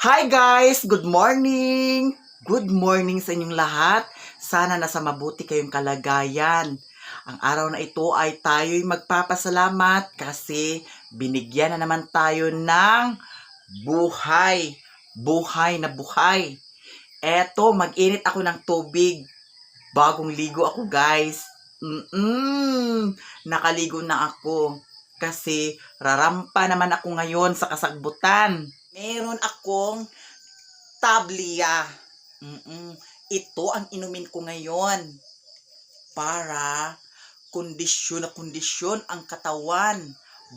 Hi guys! Good morning! Good morning sa inyong lahat. Sana nasa mabuti kayong kalagayan. Ang araw na ito ay tayo'y magpapasalamat kasi binigyan na naman tayo ng buhay. Buhay na buhay. Eto, mag-init ako ng tubig. Bagong ligo ako guys. Nakaligo na ako. Kasi rarampa naman ako ngayon sa kasagbutan. Meron akong tablia. Ito ang inumin ko ngayon para kondisyon na kondisyon ang katawan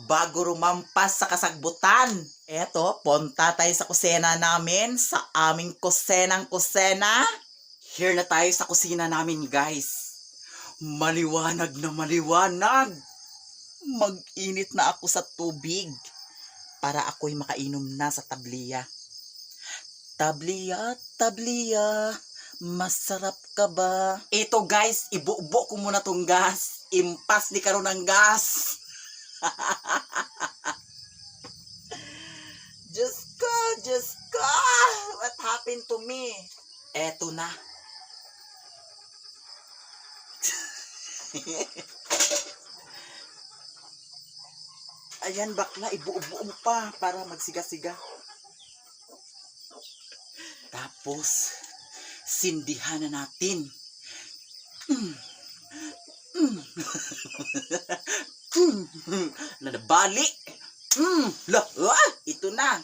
bago rumampas sa kasagbutan. Eto, punta tayo sa kusena namin, sa aming kusenang-kusena. Here na tayo sa kusina namin, guys. Maliwanag na maliwanag. Mag-init na ako sa tubig para ako'y makainom na sa tablia. Tablia, tablia, masarap ka ba? Ito guys, ibubo ko muna tong gas. Impas di karon ng gas. Diyos ko, what happened to me? Eto na. Ayan bakla, ibuo-buo mo pa para magsiga-siga. Tapos, sindihan na natin. Nadabali. Ito na.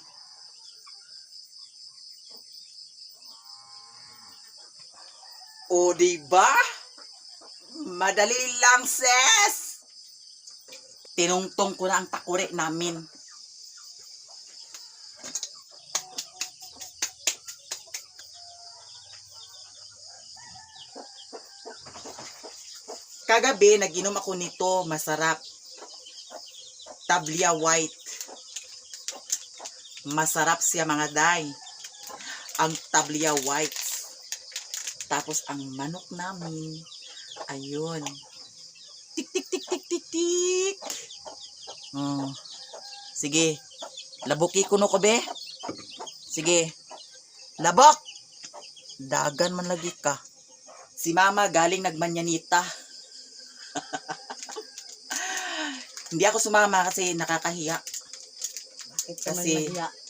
O diba? Madali lang, sis. Tinungtong ko na ang takure namin. Kagabi, nag-inom ako nito. Masarap. Tablia white. Masarap siya mga day. Ang tablia white. Tapos ang manok namin, ayun. Tik, tik, tik, tik, tik, tik. Sige. Labuki kuno ko be. Sige. Labok. Dagan man lagi ka. Si mama galing nagmanyanita. Hindi ako sumama kasi nakakahiya.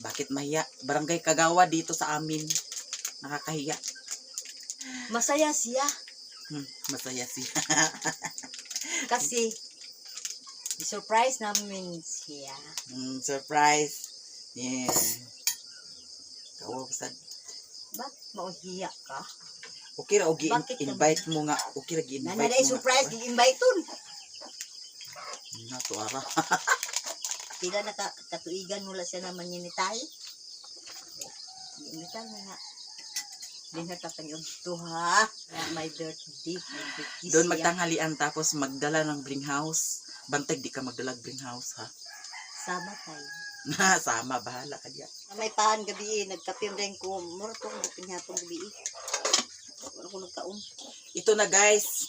Bakit mahiya? Barangay Kagawa dito sa amin. Nakakahiya. Masaya siya. Masaya siya. Kasi surprise namin siya. Surprise. Yeah. Kawabsad. Ba't mauhiya ka? Okay ra, invite mo nga. Okay ra, invite mo nga. Nanay surprise, gi-invite ton. Natuara. Pila na katuigan mula siya naman yun ni Tay. Gi-invite na nga. Dinata pa niyo to ha. My birthday. Doon magtanghalian tapos magdala ng bring house. Bantay di ka magdala ng bring house ha. Sama tayo. Sama, bahala ka diyan. May pahan gabi nagkapim rin ko. Murto ko pinhapon gabi. Wala ko nagkaon. Ito na guys.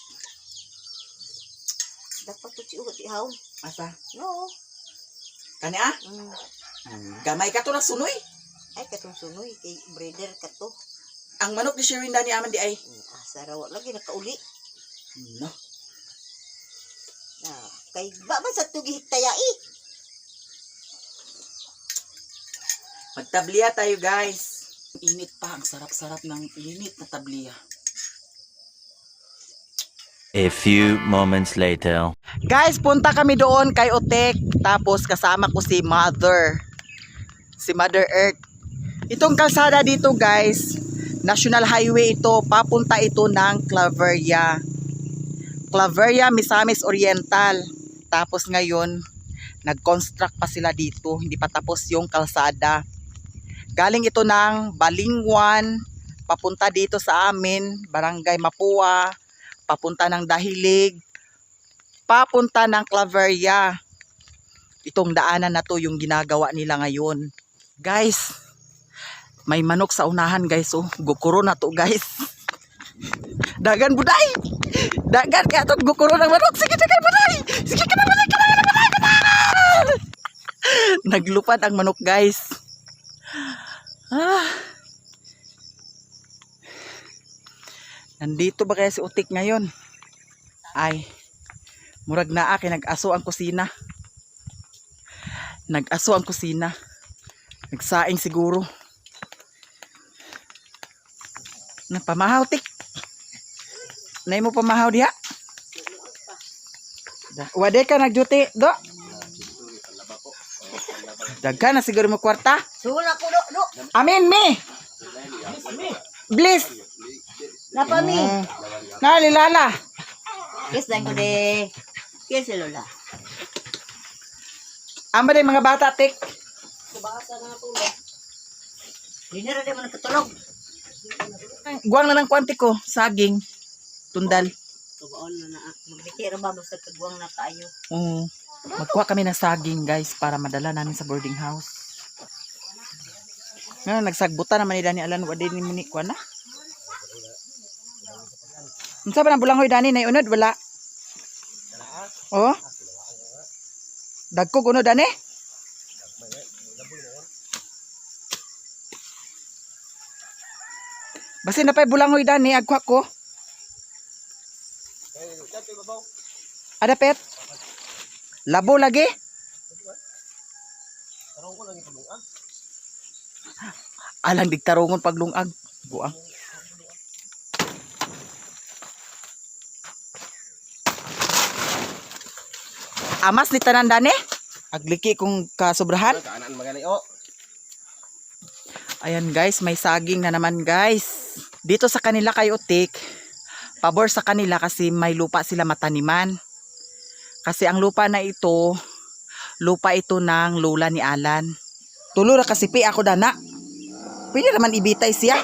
Dapat to si ugot ihaw. Asa? No. Kani ah? Gamay ka to na sunoy. Ay katong sunoy kay breeder ka to. Ang manok ni Sherwinda ni aman di ay. Sarawa lagi nakauli. No. Kay ba man sa tugi tayai. Magtablia tayo guys. Init pa, ang sarap-sarap ng init na tablia. A few moments later. Guys, punta kami doon kay Otek. Tapos kasama ko si Mother. Si Mother Earth. Itong kalsada dito guys, National Highway ito. Papunta ito ng Claveria. Claveria, Misamis Oriental. Tapos ngayon, nag-construct pa sila dito. Hindi pa tapos yung kalsada. Galing ito ng Balingwan, papunta dito sa amin, Barangay Mapua, papunta ng Dahilig, papunta ng Claveria. Itong daanan na to yung ginagawa nila ngayon. Guys, may manok sa unahan guys. Oh, gukuro na to guys. Dagan buday! Dagan kaya to gukuro ng manok. Sige, dagan buday! Sige, buday! Naglupad ang manok guys. Nandito ba kaya si Utik ngayon? Ay, murag naa kay nag-aso ang kusina. Nag-aso ang kusina. Nagsaing siguro. Pamahaw, Tik. Nay mo pamahaw diha? Wade ka nag-duty, do? Daghan na siguro mo kwarta. Sula ko do. Amin, mi! Bliss! Napa mi? Nalilala. Kiss dan ko de. Kiss si Lola. Amba din mga bata, Tik. Subasa na tulog. Hindi na rin mo nagkatulog. Guwang na ng kwanti ko, saging, tundal. Tubaon na na. Magbitira ba basta kagwang na tayo. Oo. Magkuha kami ng saging, guys, para madala namin sa boarding house. Ngayon, nagsagbuta naman ni Dani Alan, wala din ni kuha na. Unsa ba na bulanghoy Dani na unod wala? Oh. Dagkog unod Dani? Basi na pay bulanghoy Dani agkuha ko. Ada pet? Labo lagi? Alang digtarungon paglungag. Buang. Amas ni tanan Dani? Agliki kung kasobrahan. Ayan guys, may saging na naman guys. Dito sa kanila kay Utik, pabor sa kanila kasi may lupa sila mataniman. Kasi ang lupa na ito, lupa ito ng lola ni Alan. Tulo ra kasi pi ako dana. Pwede naman ibitay siya.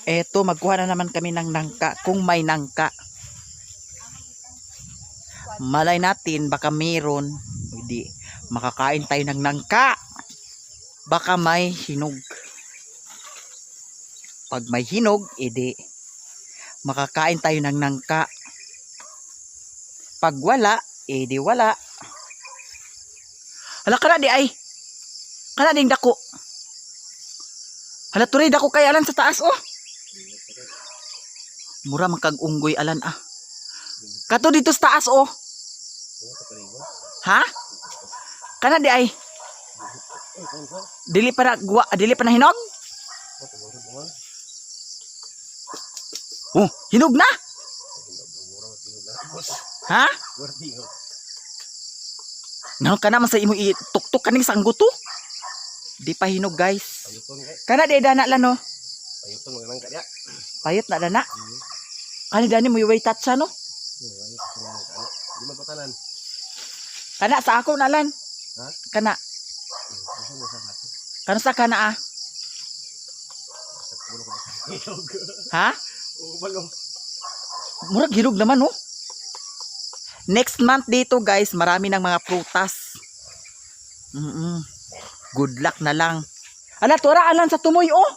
Eto, magkuha na naman kami ng nangka kung may nangka. Malay natin, baka mayroon. Hindi, makakain tayo ng nangka. Baka may hinog. Pag may hinog, edi, makakain tayo ng nangka. Pag wala, edi wala. Hala ka na di ay. Kana ding dako. Hala tuloy dako kay Alan sa taas oh. Mura makag-unggoy Alan ah. Kato dito sa taas oh. Ha? Kana di ay. Dili pa na hinog? Oh, hinog na? Ha? Naon ka naman sa imo ituktok kaning sangguto? Di pa hinog guys. Kana di dana lan no? Payot na dana. Kani dani mo iway tatsa no? Kana sa ako na lan. Kana. Kana sa kana ah. Ha? Murag hirog naman oh. Next month dito guys, marami ng mga prutas. Good luck na lang. Ala, tura Alan sa tumoy oh.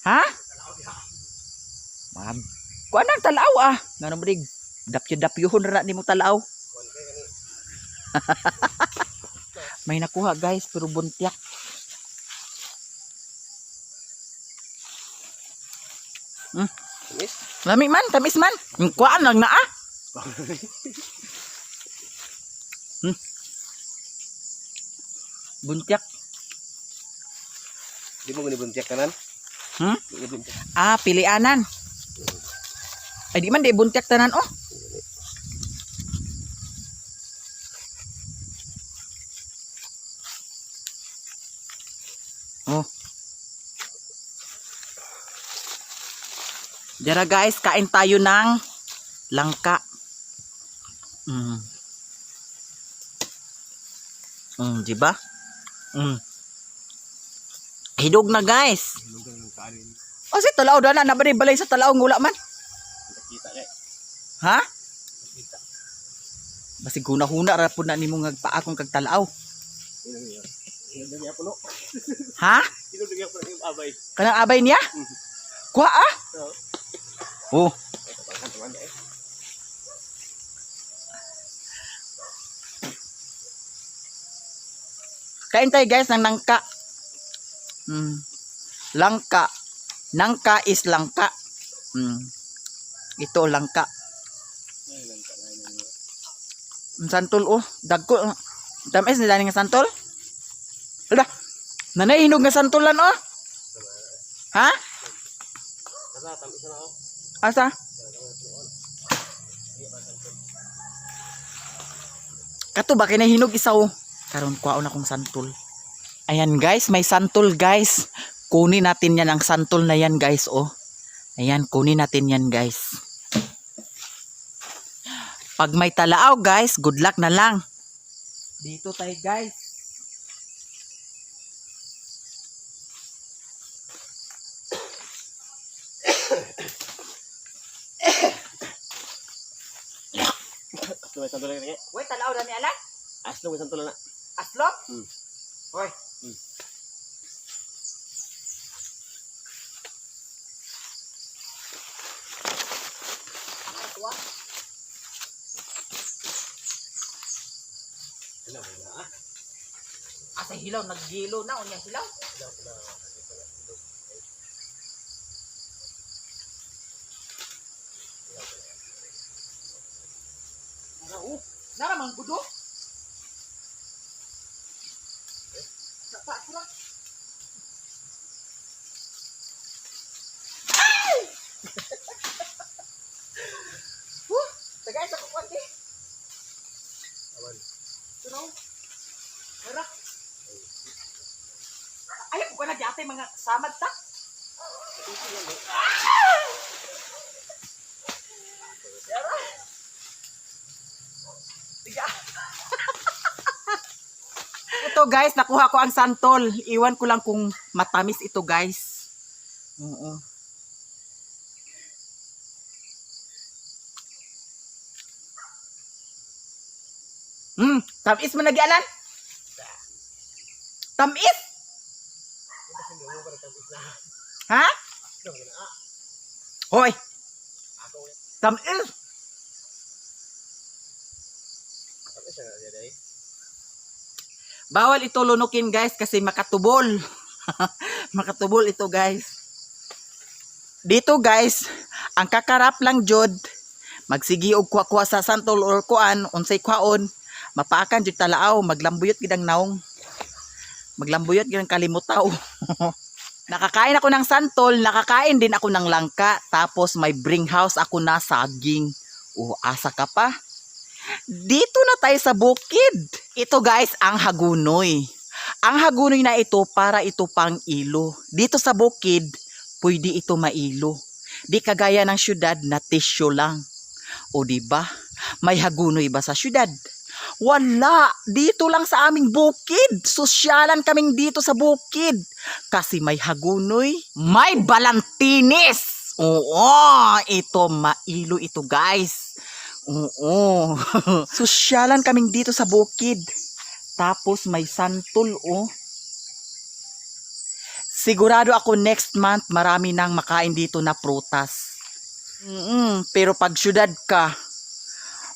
Ha? Kuan ang talaw ah. Ngano mo dig? Dapyo-dapyohon ra nimo talaw. May nakuha guys, pero buntiak. Lami man, tamis man. Kuan lang na ah. Buntiak. Di mo gani buntiak kanan? Ah, pilianan. Ay di man di buntiak tanan oh. Oh. Dara guys, kain tayo ng langka. Diba? Hidog na guys. O si talaw na nabalay sa talaw ngula man. Ha? Basig huna-huna ra pud na nimo ngagpaakong kag talaw. Ha? Kanang abay niya? Kuha ah? Oh. Kain tayo guys ng nangka. Langka. Nangka is langka. Ito langka. Santol oh. Dagko. Tamis na dani nga santol. Hala. Nanay hinog nga santolan oh. Ha? Asa? Kato ba kinahinog isaw? Karon kuhaon akong santol. Ayan guys, may santol guys. Kunin natin yan ang santol na yan guys oh. Ayan, kunin natin yan guys. Pag may talaaw guys, good luck na lang. Dito tayo guys. Aslo may santulan na. Wait, talaaw na ni ala? Aslo may santulan na. Aslo? Hoy. Asa hilaw, naggilo na unya hilaw. Nara mang gudo. Sapa sura. Ay! Tagay sa kukwati. Awan. Tunaw. Merak. Ayaw ko na diyate mga samad ta. Ito guys, nakuha ko ang santol. Iwan ko lang kung matamis ito guys. Oo. Tamis mo nagyanan? Tamis? Ha? Hoy. Tamis. Bawal ito lunukin guys kasi makatubol. Makatubol ito guys. Dito guys, ang kakarap lang jud magsigi og kuha sa santol or kuan unsay kwaon, mapaakan jud talaaw, maglambuyot gid ang naong. Maglambuyot gid ang kalimutaw. Nakakain ako ng santol, nakakain din ako ng langka, tapos may bring house ako na saging. Asa ka pa? Dito na tayo sa bukid. Ito guys, ang hagunoy. Ang hagunoy na ito para ito pang ilo. Dito sa bukid, pwede ito mailo. Di kagaya ng syudad na tissue lang. O diba? May hagunoy ba sa syudad? Wala. Dito lang sa aming bukid. Sosyalan kaming dito sa bukid. Kasi may hagunoy, may balantinis. Oo, ito mailo ito guys. Oo. Sosyalan kaming dito sa bukid. Tapos may santol oh. Sigurado ako next month marami nang makain dito na prutas. Pero pag syudad ka,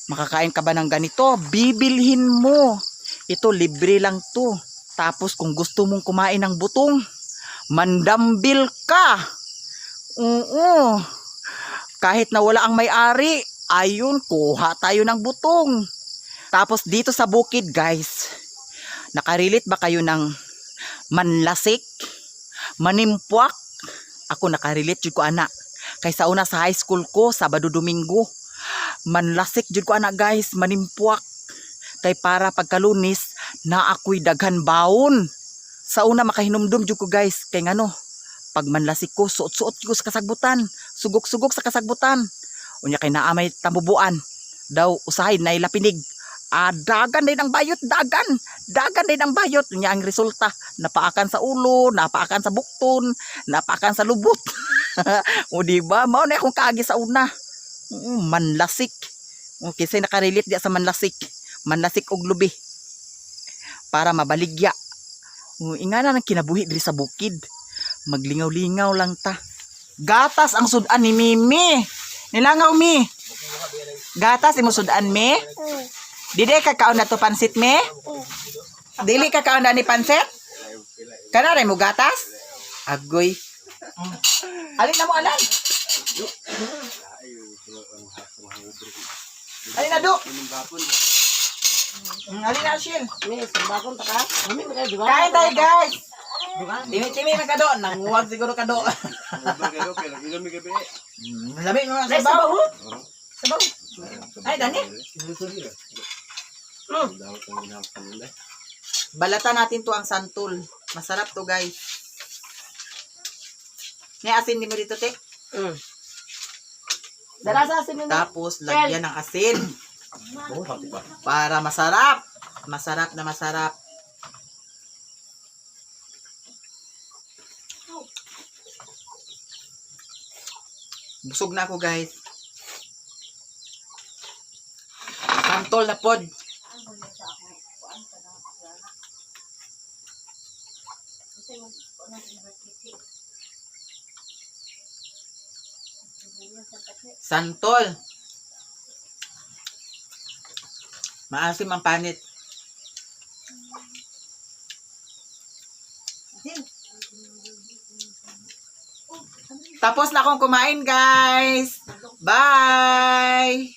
makakain ka ba ng ganito? Bibilhin mo. Ito libre lang to. Tapos kung gusto mong kumain ng butong, mandambil ka. Oo. Kahit na wala ang may-ari, ayun, kuha tayo ng butong. Tapos dito sa bukid guys, nakarelate ba kayo ng manlasik? Manimpuak? Ako nakarelate jud ko anak. Kaysa una sa high school ko, Sabado Domingo, manlasik jud ko anak guys, manimpuak. Kay para pagkalunis, na ako'y daghan baon. Sa una makahinumdum jud ko guys, kay ngano, pag manlasik ko, suot-suot ko sa kasagbutan, sugok-sugok sa kasagbutan. Unya kay naamay tambubuan, daw usahay na ilapinig. Dagan din ang bayot, dagan din ang bayot. Unya ang resulta, napaakan sa ulo, napaakan sa bukton, napaakan sa lubot. O diba, mao na akong kaagi sa una. Manlasik. Okay, say nakarelate dia sa manlasik. Manlasik og lubi. Para mabaligya. Ingana nang kinabuhi diri sa bukid. Maglingaw-lingaw lang ta. Gatas ang sudan ni Mimi. Nilangaw mi. Gatas imo sudan mi? Dide ka kaon na to pansit mi? Dili ka kaanda ni panset? Kana rin mo gatas? Agoy. Alin na mo anan? Alin na do? Alin na Shil? May sabakon ta ka. Mami mo kayo, di ba? Kain tayo guys. Timi-timi man ka do. Nanguwag siguro ka do. Labi mo na Ay, sabaw. sabaw. Sabaw. Ay, Dani. Balatan natin to ang santol. Masarap to guys. May asin din mo dito, te. Dala sa asin yun. Tapos, lagyan ng asin. Para masarap. Masarap na masarap. Busog na ako guys. Santol na pod. Santol. Maasim ang panit. Tapos na akong kumain, guys. Bye!